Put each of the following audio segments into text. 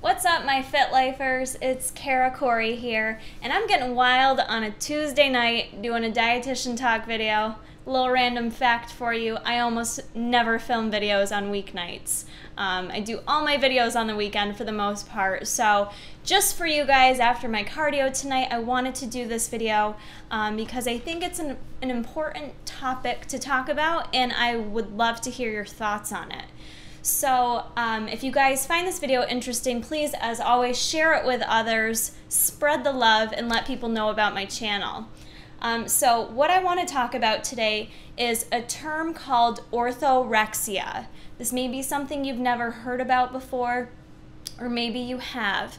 What's up, my fit lifers? It's Kara Corey here, and I'm getting wild on a Tuesday night doing a dietitian talk video. A little random fact for you, I almost never film videos on weeknights. I do all my videos on the weekend for the most part, so just for you guys after my cardio tonight, I wanted to do this video because I think it's an important topic to talk about, and I would love to hear your thoughts on it. So if you guys find this video interesting, please, as always, share it with others, spread the love, and let people know about my channel. So what I want to talk about today is a term called orthorexia. This may be something you've never heard about before, or maybe you have.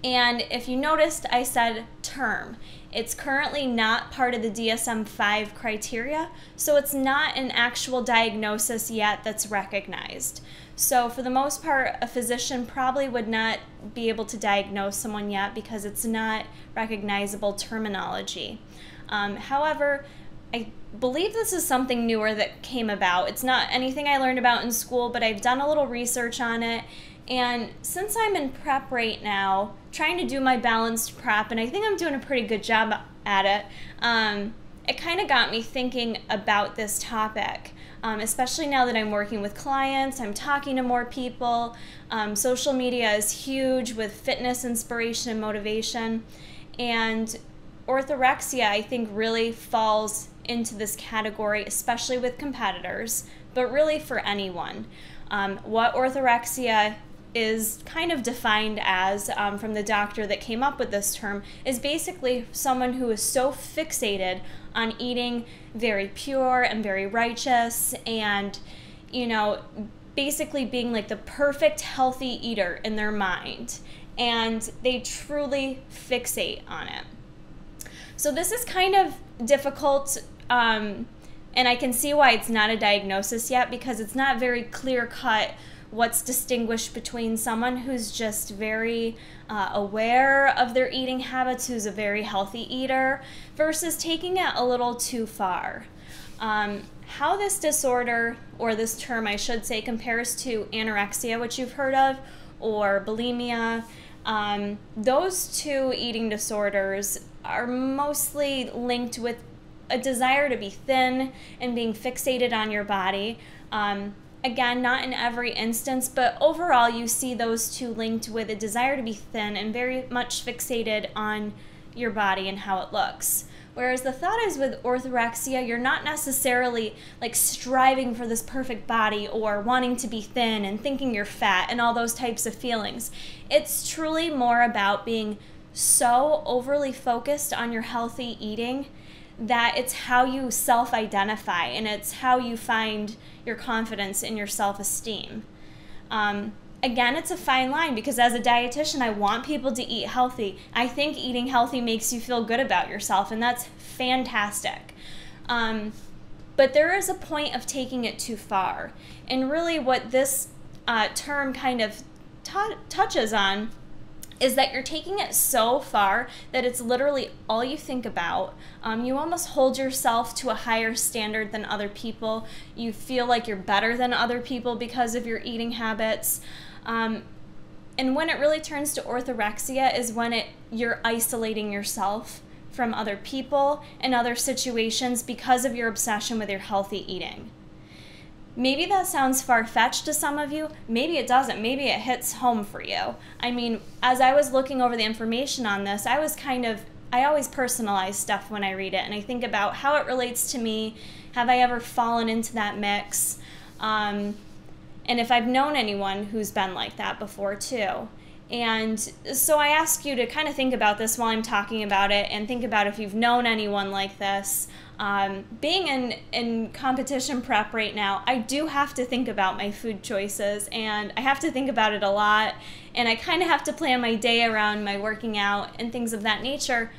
And if you noticed, I said term. It's currently not part of the DSM-5 criteria, so it's not an actual diagnosis yet that's recognized. So for the most part, a physician probably would not be able to diagnose someone yet because it's not recognizable terminology. However, I believe this is something newer that came about. It's not anything I learned about in school, but I've done a little research on it. And since I'm in prep right now, trying to do my balanced prep, and I think I'm doing a pretty good job at it, it kind of got me thinking about this topic, especially now that I'm working with clients, I'm talking to more people. Social media is huge with fitness inspiration and motivation, and orthorexia, I think, really falls into this category, especially with competitors, but really for anyone. What orthorexia is kind of defined as, from the doctor that came up with this term, is basically someone who is so fixated on eating very pure and very righteous and, you know, basically being like the perfect healthy eater in their mind. And they truly fixate on it. So this is kind of difficult, and I can see why it's not a diagnosis yet, because it's not very clear-cut what's distinguished between someone who's just very aware of their eating habits, who's a very healthy eater, versus taking it a little too far. How this disorder, or this term I should say, compares to anorexia, which you've heard of, or bulimia, those two eating disorders are mostly linked with a desire to be thin and being fixated on your body. Again, not in every instance, but overall you see those two linked with a desire to be thin and very much fixated on your body and how it looks. Whereas the thought is with orthorexia, you're not necessarily like striving for this perfect body or wanting to be thin and thinking you're fat and all those types of feelings. It's truly more about being so overly focused on your healthy eating that it's how you self-identify and it's how you find your confidence in your self-esteem. Again, it's a fine line because as a dietitian, I want people to eat healthy. I think eating healthy makes you feel good about yourself, and that's fantastic. But there is a point of taking it too far. And really what this term kind of touches on is that you're taking it so far that it's literally all you think about. You almost hold yourself to a higher standard than other people. You feel like you're better than other people because of your eating habits. And when it really turns to orthorexia is when you're isolating yourself from other people and other situations because of your obsession with your healthy eating. Maybe that sounds far-fetched to some of you. Maybe it doesn't. Maybe it hits home for you. I mean, as I was looking over the information on this, I always personalize stuff when I read it, and I think about how it relates to me. Have I ever fallen into that mix? And if I've known anyone who's been like that before too. And so I ask you to kind of think about this while I'm talking about it, and think about if you've known anyone like this. Being in competition prep right now, I do have to think about my food choices, and I have to think about it a lot, and I kind of have to plan my day around my working out and things of that nature,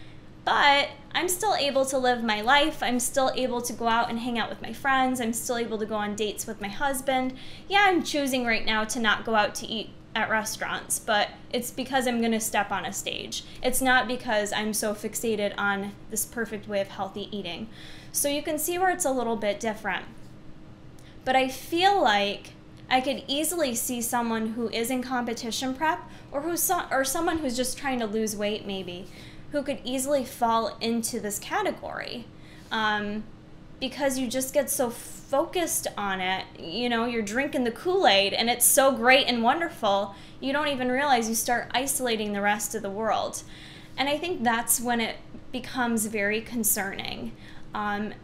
but I'm still able to live my life. I'm still able to go out and hang out with my friends. I'm still able to go on dates with my husband. Yeah, I'm choosing right now to not go out to eat at restaurants, but it's because I'm gonna step on a stage. It's not because I'm so fixated on this perfect way of healthy eating. So you can see where it's a little bit different. But I feel like I could easily see someone who is in competition prep or someone who's just trying to lose weight maybe, who could easily fall into this category because you just get so focused on it. You know, you're drinking the Kool-Aid and it's so great and wonderful, you don't even realize you start isolating the rest of the world. And I think that's when it becomes very concerning. And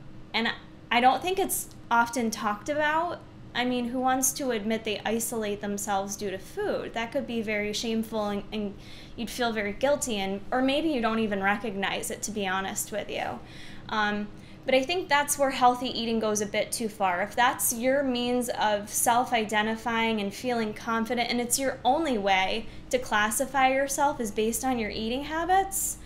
I don't think it's often talked about. I mean, who wants to admit they isolate themselves due to food? That could be very shameful and you'd feel very guilty, or maybe you don't even recognize it, to be honest with you. But I think that's where healthy eating goes a bit too far. If that's your means of self-identifying and feeling confident, and it's your only way to classify yourself as based on your eating habits,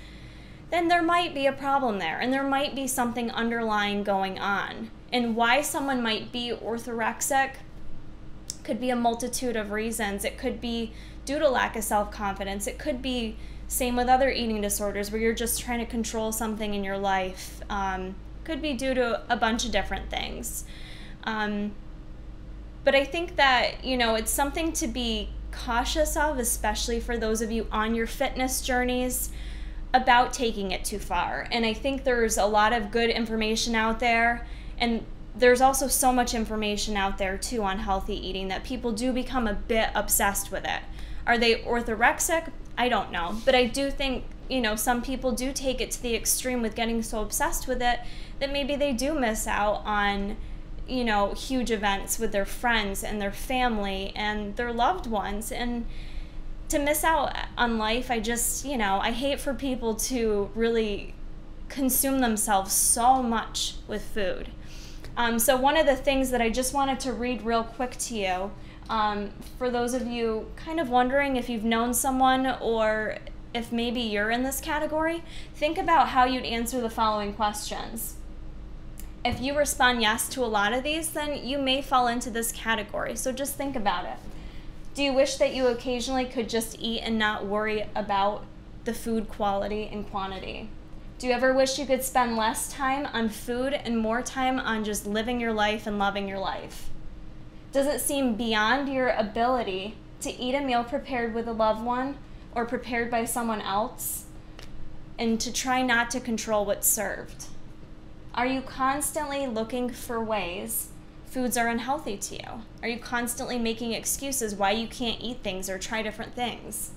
then there might be a problem there, and there might be something underlying going on. And why someone might be orthorexic could be a multitude of reasons. It could be due to lack of self-confidence. It could be same with other eating disorders where you're just trying to control something in your life. Could be due to a bunch of different things. But I think that, you know, it's something to be cautious of, especially for those of you on your fitness journeys, about taking it too far. And I think there's a lot of good information out there, and there's also so much information out there too on healthy eating that people do become a bit obsessed with it. Are they orthorexic? I don't know. But I do think, you know, some people do take it to the extreme with getting so obsessed with it that maybe they do miss out on, you know, huge events with their friends and their family and their loved ones. And to miss out on life, I just, you know, I hate for people to really consume themselves so much with food. So one of the things that I just wanted to read real quick to you, for those of you kind of wondering if you've known someone or if maybe you're in this category, think about how you'd answer the following questions. If you respond yes to a lot of these, then you may fall into this category. So just think about it. Do you wish that you occasionally could just eat and not worry about the food quality and quantity? Do you ever wish you could spend less time on food and more time on just living your life and loving your life? Does it seem beyond your ability to eat a meal prepared with a loved one or prepared by someone else and to try not to control what's served? Are you constantly looking for ways foods are unhealthy to you? Are you constantly making excuses why you can't eat things or try different things?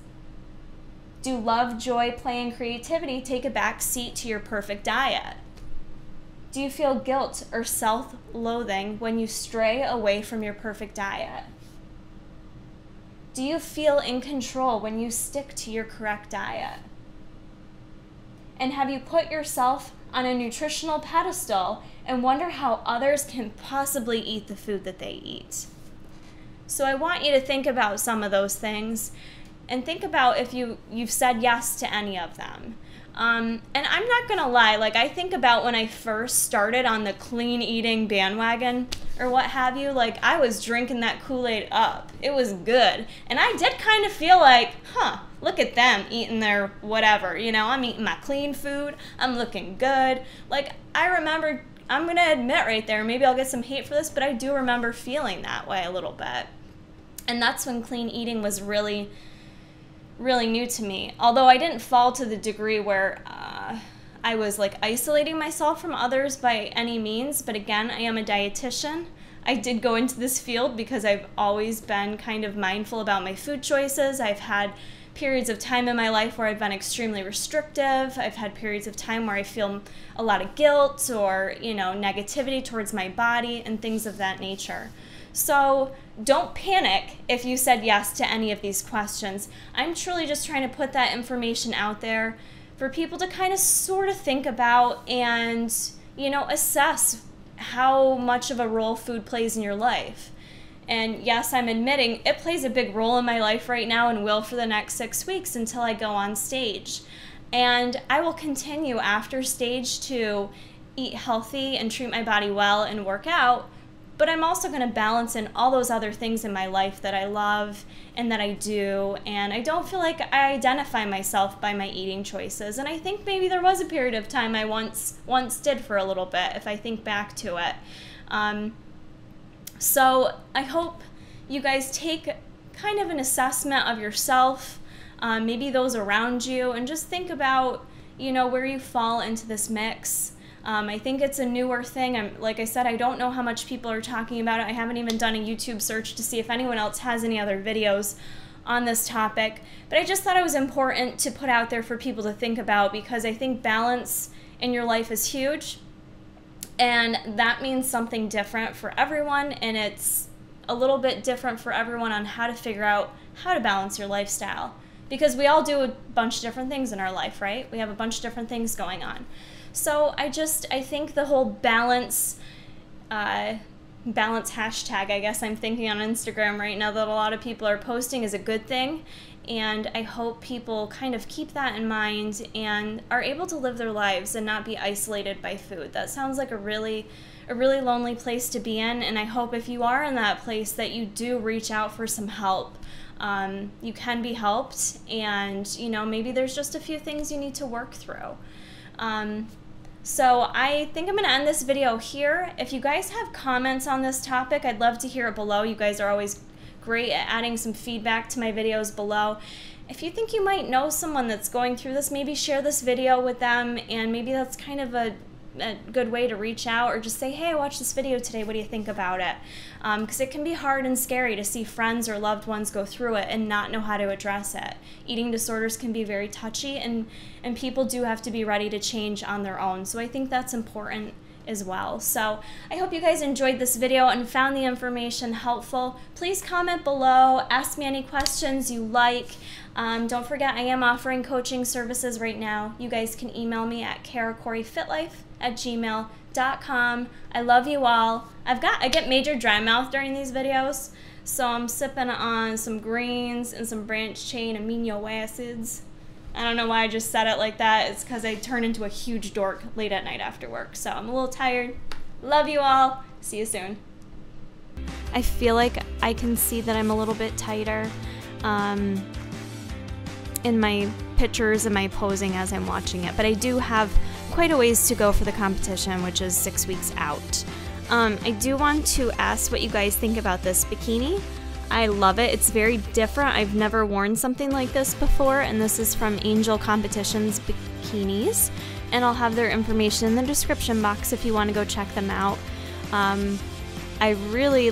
Do love, joy, play, and creativity take a back seat to your perfect diet? Do you feel guilt or self-loathing when you stray away from your perfect diet? Do you feel in control when you stick to your correct diet? And have you put yourself on a nutritional pedestal and wonder how others can possibly eat the food that they eat? So I want you to think about some of those things and think about if you've said yes to any of them. And I'm not gonna lie, like I think about when I first started on the clean eating bandwagon or what have you, like I was drinking that Kool-Aid up. It was good. And I did kind of feel like, look at them eating their whatever, you know, I'm eating my clean food, I'm looking good. Like I remember, I'm gonna admit right there, maybe I'll get some hate for this, but I do remember feeling that way a little bit. And that's when clean eating was really new to me. Although I didn't fall to the degree where I was like isolating myself from others by any means, but again, I am a dietitian. I did go into this field because I've always been kind of mindful about my food choices. I've had periods of time in my life where I've been extremely restrictive. I've had periods of time where I feel a lot of guilt or, you know, negativity towards my body and things of that nature. So don't panic if you said yes to any of these questions. I'm truly just trying to put that information out there for people to kind of sort of think about and, you know, assess how much of a role food plays in your life. And yes, I'm admitting it plays a big role in my life right now and will for the next 6 weeks until I go on stage. And I will continue after stage to eat healthy and treat my body well and work out. But I'm also going to balance in all those other things in my life that I love and that I do. And I don't feel like I identify myself by my eating choices. And I think maybe there was a period of time I once did for a little bit, if I think back to it. So I hope, you guys take kind of an assessment of yourself, maybe those around you, and just think about, you know, where you fall into this mix. I think it's a newer thing. Like I said, I don't know how much people are talking about it. I haven't even done a YouTube search to see if anyone else has any other videos on this topic, but I just thought it was important to put out there for people to think about, because I think balance in your life is huge, and that means something different for everyone, and it's a little bit different for everyone on how to figure out how to balance your lifestyle, because we all do a bunch of different things in our life, right? We have a bunch of different things going on. So I think the whole balance hashtag, I guess I'm thinking on Instagram right now, that a lot of people are posting, is a good thing, and I hope people kind of keep that in mind and are able to live their lives and not be isolated by food. That sounds like a really lonely place to be in, and I hope if you are in that place that you do reach out for some help. You can be helped, and you know, maybe there's just a few things you need to work through. So I think I'm going to end this video here. If you guys have comments on this topic, I'd love to hear it below. You guys are always great at adding some feedback to my videos below. If you think you might know someone that's going through this, maybe share this video with them, and maybe that's kind of a good way to reach out, or just say, hey, I watched this video today, what do you think about it? Because it can be hard and scary to see friends or loved ones go through it and not know how to address it. Eating disorders can be very touchy, and people do have to be ready to change on their own. So I think that's important as well. So I hope you guys enjoyed this video and found the information helpful. Please comment below, ask me any questions you like. Don't forget, I am offering coaching services right now. You guys can email me at karacoreyfitlife@gmail.com. I love you all. I get major dry mouth during these videos, so I'm sipping on some greens and some branched chain amino acids. I don't know why I just said it like that. It's because I turn into a huge dork late at night after work, so I'm a little tired. Love you all. See you soon. I feel like I can see that I'm a little bit tighter in my pictures and my posing as I'm watching it, but I do have quite a ways to go for the competition, which is 6 weeks out. I do want to ask what you guys think about this bikini. I love it. It's very different. I've never worn something like this before, and this is from Angel Competitions Bikinis, and I'll have their information in the description box if you want to go check them out. I really